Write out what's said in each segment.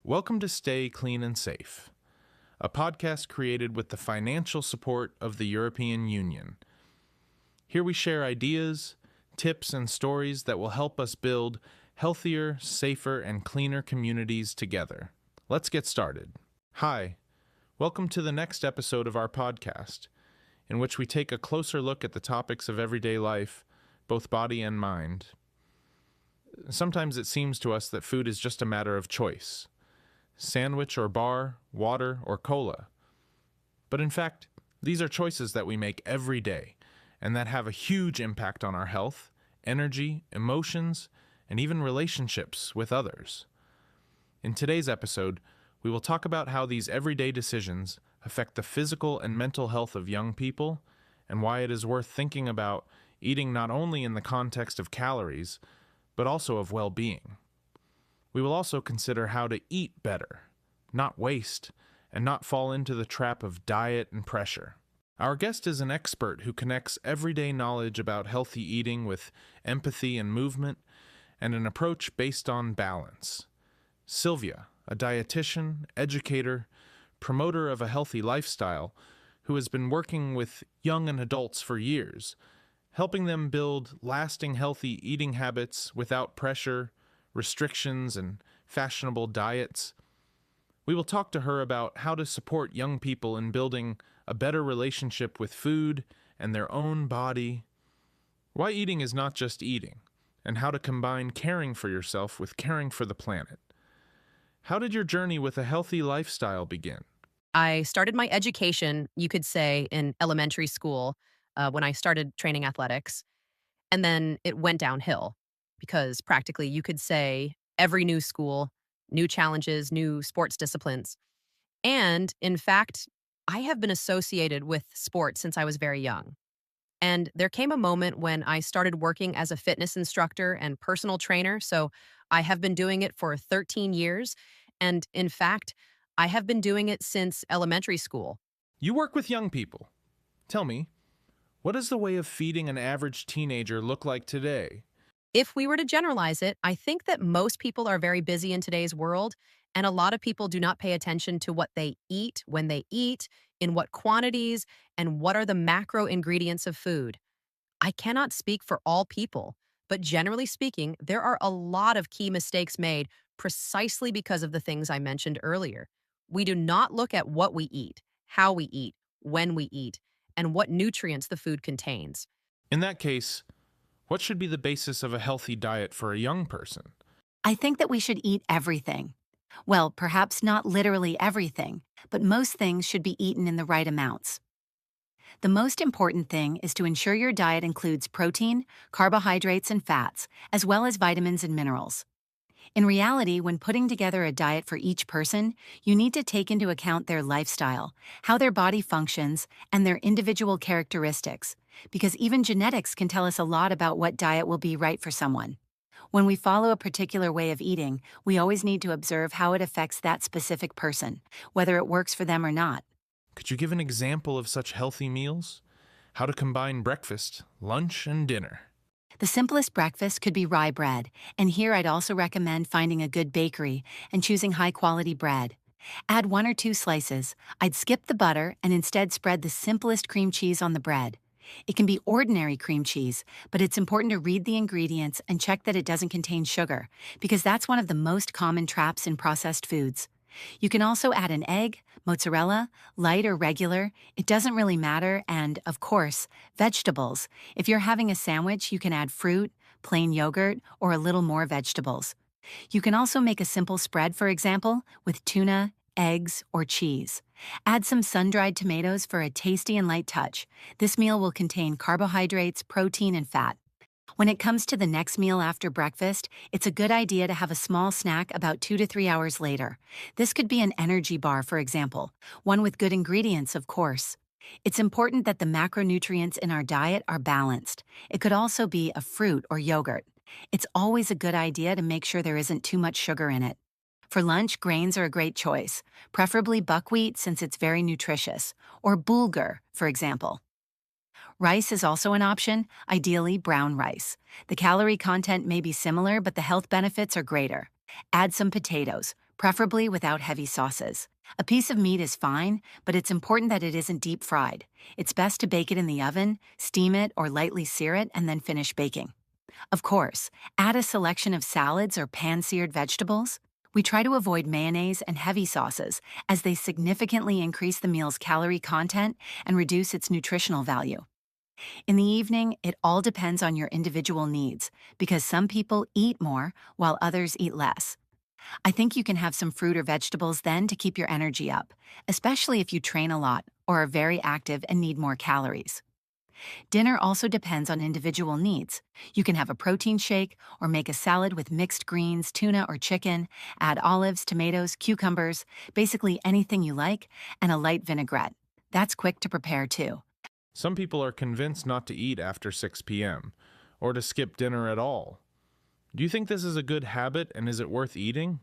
Welcome to Stay Clean and Safe, a podcast created with the financial support of the European Union. Here we share ideas, tips, and stories that will help us build healthier, safer, and cleaner communities together. Let's get started. Hi, welcome to the next episode of our podcast, in which we take a closer look at the topics of everyday life, both body and mind. Sometimes it seems to us that food is just a matter of choice. Sandwich or bar, water or cola. But in fact, these are choices that we make every day, and that have a huge impact on our health, energy, emotions, and even relationships with others. In today's episode, we will talk about how these everyday decisions affect the physical and mental health of young people, and why it is worth thinking about eating not only in the context of calories, but also of well-being. We will also consider how to eat better, not waste, and not fall into the trap of diet and pressure. Our guest is an expert who connects everyday knowledge about healthy eating with empathy and movement, and an approach based on balance. Sylvia, a dietitian, educator, promoter of a healthy lifestyle, who has been working with young and adults for years, helping them build lasting healthy eating habits without pressure, restrictions, and fashionable diets. We will talk to her about how to support young people in building a better relationship with food and their own body, why eating is not just eating, and how to combine caring for yourself with caring for the planet. How did your journey with a healthy lifestyle begin? I started my education, you could say, in elementary school when I started training athletics. And then it went downhill because practically you could say every new school, new challenges, new sports disciplines. And in fact, I have been associated with sports since I was very young. And there came a moment when I started working as a fitness instructor and personal trainer. So I have been doing it for 13 years. And in fact, I have been doing it since elementary school. You work with young people. Tell me, what does the way of feeding an average teenager look like today? If we were to generalize it, I think that most people are very busy in today's world, and a lot of people do not pay attention to what they eat, when they eat, in what quantities, and what are the macro ingredients of food. I cannot speak for all people, but generally speaking, there are a lot of key mistakes made precisely because of the things I mentioned earlier. We do not look at what we eat, how we eat, when we eat, and what nutrients the food contains. In that case, what should be the basis of a healthy diet for a young person? I think that we should eat everything. Well, perhaps not literally everything, but most things should be eaten in the right amounts. The most important thing is to ensure your diet includes protein, carbohydrates, and fats, as well as vitamins and minerals. In reality, when putting together a diet for each person, you need to take into account their lifestyle, how their body functions, and their individual characteristics, because even genetics can tell us a lot about what diet will be right for someone. When we follow a particular way of eating, we always need to observe how it affects that specific person, whether it works for them or not. Could you give an example of such healthy meals? How to combine breakfast, lunch, and dinner? The simplest breakfast could be rye bread, and here I'd also recommend finding a good bakery and choosing high-quality bread. Add 1 or 2 slices. I'd skip the butter and instead spread the simplest cream cheese on the bread. It can be ordinary cream cheese, but it's important to read the ingredients and check that it doesn't contain sugar, because that's one of the most common traps in processed foods. You can also add an egg, mozzarella, light or regular, it doesn't really matter, and, of course, vegetables. If you're having a sandwich, you can add fruit, plain yogurt, or a little more vegetables. You can also make a simple spread, for example, with tuna, eggs, or cheese. Add some sun-dried tomatoes for a tasty and light touch. This meal will contain carbohydrates, protein, and fat. When it comes to the next meal after breakfast, it's a good idea to have a small snack about 2 to 3 hours later. This could be an energy bar, for example, one with good ingredients, of course. It's important that the macronutrients in our diet are balanced. It could also be a fruit or yogurt. It's always a good idea to make sure there isn't too much sugar in it. For lunch, grains are a great choice, preferably buckwheat since it's very nutritious, or bulgur, for example. Rice is also an option, ideally brown rice. The calorie content may be similar, but the health benefits are greater. Add some potatoes, preferably without heavy sauces. A piece of meat is fine, but it's important that it isn't deep fried. It's best to bake it in the oven, steam it, or lightly sear it, and then finish baking. Of course, add a selection of salads or pan-seared vegetables. We try to avoid mayonnaise and heavy sauces, as they significantly increase the meal's calorie content and reduce its nutritional value. In the evening, it all depends on your individual needs, because some people eat more while others eat less. I think you can have some fruit or vegetables then to keep your energy up, especially if you train a lot or are very active and need more calories. Dinner also depends on individual needs. You can have a protein shake or make a salad with mixed greens, tuna, or chicken, add olives, tomatoes, cucumbers, basically anything you like, and a light vinaigrette. That's quick to prepare too. Some people are convinced not to eat after 6 p.m., or to skip dinner at all. Do you think this is a good habit, and is it worth eating?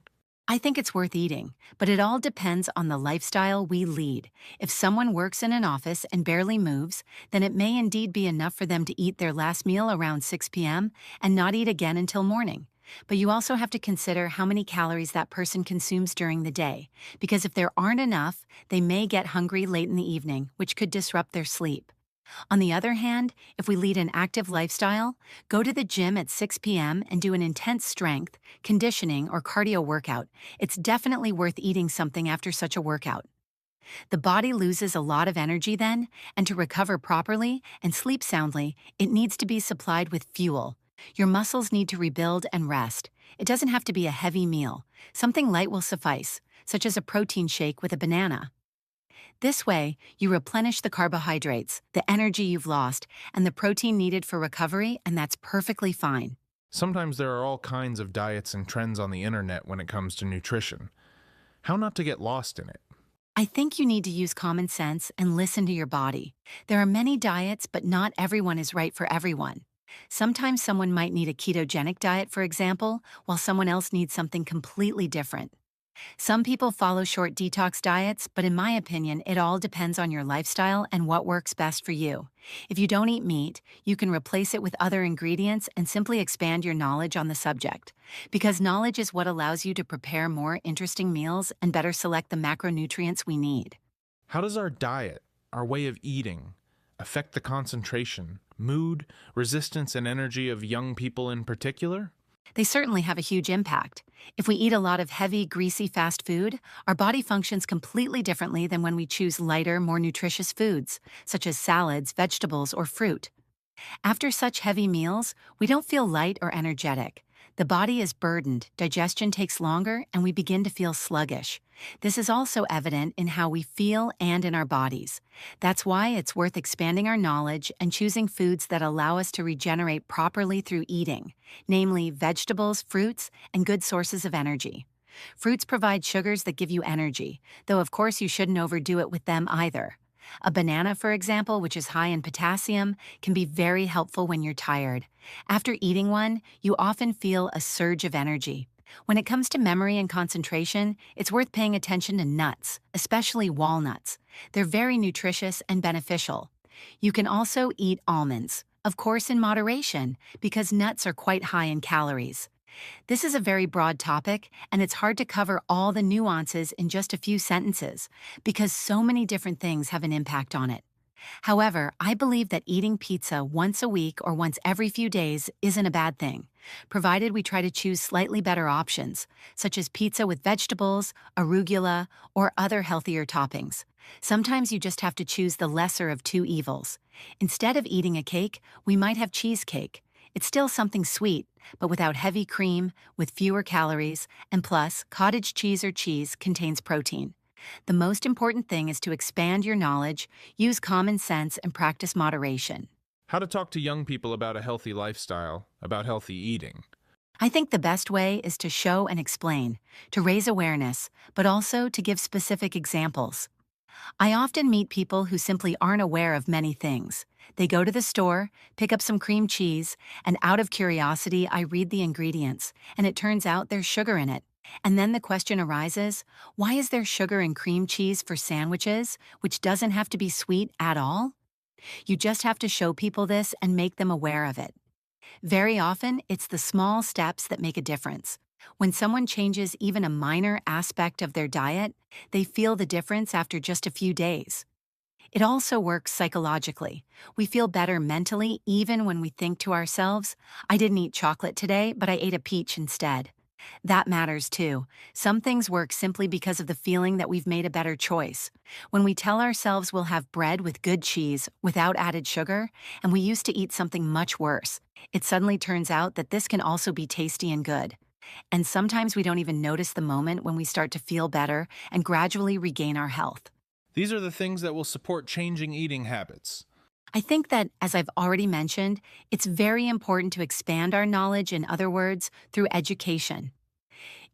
I think it's worth eating, but it all depends on the lifestyle we lead. If someone works in an office and barely moves, then it may indeed be enough for them to eat their last meal around 6 p.m. and not eat again until morning. But you also have to consider how many calories that person consumes during the day, because if there aren't enough, they may get hungry late in the evening, which could disrupt their sleep. On the other hand, if we lead an active lifestyle, go to the gym at 6 p.m. and do an intense strength, conditioning, or cardio workout, it's definitely worth eating something after such a workout. The body loses a lot of energy then, and to recover properly and sleep soundly, it needs to be supplied with fuel. Your muscles need to rebuild and rest. It doesn't have to be a heavy meal. Something light will suffice, such as a protein shake with a banana. This way, you replenish the carbohydrates, the energy you've lost, and the protein needed for recovery, and that's perfectly fine. Sometimes there are all kinds of diets and trends on the internet when it comes to nutrition. How not to get lost in it? I think you need to use common sense and listen to your body. There are many diets, but not everyone is right for everyone. Sometimes someone might need a ketogenic diet, for example, while someone else needs something completely different. Some people follow short detox diets, but in my opinion, it all depends on your lifestyle and what works best for you. If you don't eat meat, you can replace it with other ingredients and simply expand your knowledge on the subject. Because knowledge is what allows you to prepare more interesting meals and better select the macronutrients we need. How does our diet, our way of eating, affect the concentration, mood, resistance, and energy of young people in particular? They certainly have a huge impact. If we eat a lot of heavy, greasy fast food, our body functions completely differently than when we choose lighter, more nutritious foods, such as salads, vegetables, or fruit. After such heavy meals, we don't feel light or energetic. The body is burdened, digestion takes longer, and we begin to feel sluggish. This is also evident in how we feel and in our bodies. That's why it's worth expanding our knowledge and choosing foods that allow us to regenerate properly through eating, namely vegetables, fruits, and good sources of energy. Fruits provide sugars that give you energy, though of course you shouldn't overdo it with them either. A banana, for example, which is high in potassium, can be very helpful when you're tired. After eating one, you often feel a surge of energy. When it comes to memory and concentration, it's worth paying attention to nuts, especially walnuts. They're very nutritious and beneficial. You can also eat almonds, of course in moderation, because nuts are quite high in calories. This is a very broad topic, and it's hard to cover all the nuances in just a few sentences, because so many different things have an impact on it. However, I believe that eating pizza once a week or once every few days isn't a bad thing, provided we try to choose slightly better options, such as pizza with vegetables, arugula, or other healthier toppings. Sometimes you just have to choose the lesser of two evils. Instead of eating a cake, we might have cheesecake. It's still something sweet, but without heavy cream, with fewer calories, and plus, cottage cheese or cheese contains protein. The most important thing is to expand your knowledge, use common sense, and practice moderation. How to talk to young people about a healthy lifestyle, about healthy eating? I think the best way is to show and explain, to raise awareness, but also to give specific examples. I often meet people who simply aren't aware of many things. They go to the store, pick up some cream cheese, and out of curiosity, I read the ingredients, and it turns out there's sugar in it. And then the question arises, why is there sugar in cream cheese for sandwiches, which doesn't have to be sweet at all? You just have to show people this and make them aware of it. Very often, it's the small steps that make a difference. When someone changes even a minor aspect of their diet, they feel the difference after just a few days. It also works psychologically. We feel better mentally even when we think to ourselves, I didn't eat chocolate today, but I ate a peach instead. That matters too. Some things work simply because of the feeling that we've made a better choice. When we tell ourselves we'll have bread with good cheese without added sugar, and we used to eat something much worse, it suddenly turns out that this can also be tasty and good. And sometimes we don't even notice the moment when we start to feel better and gradually regain our health. These are the things that will support changing eating habits. I think that, as I've already mentioned, it's very important to expand our knowledge, in other words, through education.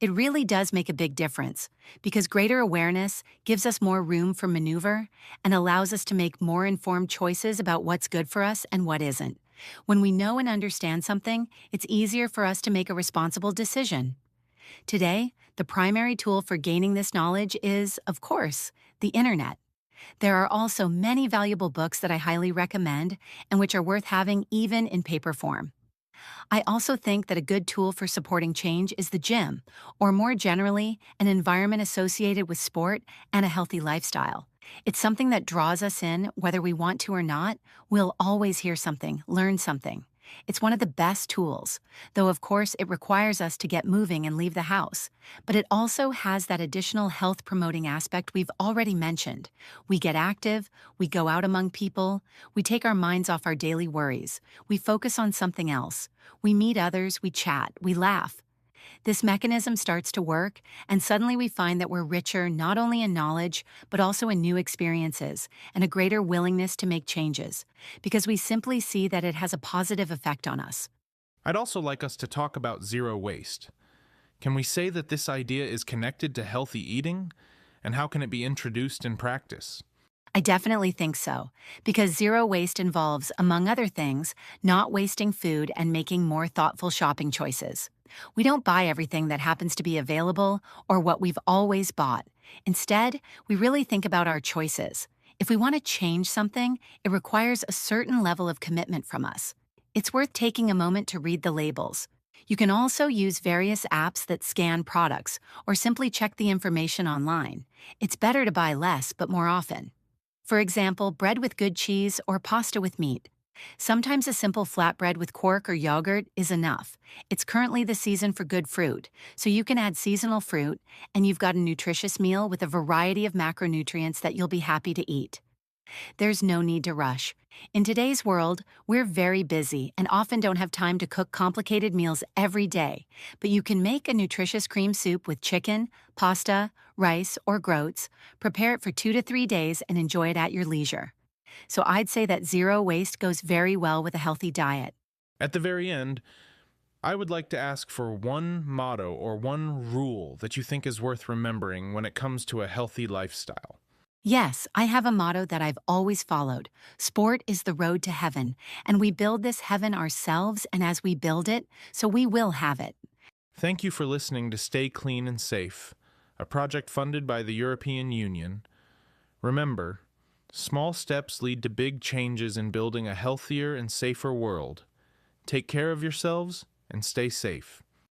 It really does make a big difference because greater awareness gives us more room for maneuver and allows us to make more informed choices about what's good for us and what isn't. When we know and understand something, it's easier for us to make a responsible decision. Today, the primary tool for gaining this knowledge is, of course, the internet. There are also many valuable books that I highly recommend and which are worth having even in paper form. I also think that a good tool for supporting change is the gym, or more generally, an environment associated with sport and a healthy lifestyle. It's something that draws us in, whether we want to or not. We'll always hear something, learn something. It's one of the best tools, though of course it requires us to get moving and leave the house. But it also has that additional health-promoting aspect we've already mentioned. We get active, we go out among people, we take our minds off our daily worries, we focus on something else, we meet others, we chat, we laugh. This mechanism starts to work, and suddenly we find that we're richer not only in knowledge, but also in new experiences and a greater willingness to make changes, because we simply see that it has a positive effect on us. I'd also like us to talk about zero waste. Can we say that this idea is connected to healthy eating? And how can it be introduced in practice? I definitely think so, because zero waste involves, among other things, not wasting food and making more thoughtful shopping choices. We don't buy everything that happens to be available or what we've always bought. Instead, we really think about our choices. If we want to change something, it requires a certain level of commitment from us. It's worth taking a moment to read the labels. You can also use various apps that scan products or simply check the information online. It's better to buy less but more often. For example, bread with good cheese or pasta with meat. Sometimes a simple flatbread with quark or yogurt is enough. It's currently the season for good fruit, so you can add seasonal fruit, and you've got a nutritious meal with a variety of macronutrients that you'll be happy to eat. There's no need to rush. In today's world, we're very busy and often don't have time to cook complicated meals every day, but you can make a nutritious cream soup with chicken, pasta, rice, or groats, prepare it for 2 to 3 days, and enjoy it at your leisure. So I'd say that zero waste goes very well with a healthy diet. At the very end, I would like to ask for one motto or one rule that you think is worth remembering when it comes to a healthy lifestyle. Yes, I have a motto that I've always followed. Sport is the road to heaven, and we build this heaven ourselves, and as we build it, so we will have it. Thank you for listening to Stay Clean and Safe, a project funded by the European Union. Remember, small steps lead to big changes in building a healthier and safer world. Take care of yourselves and stay safe.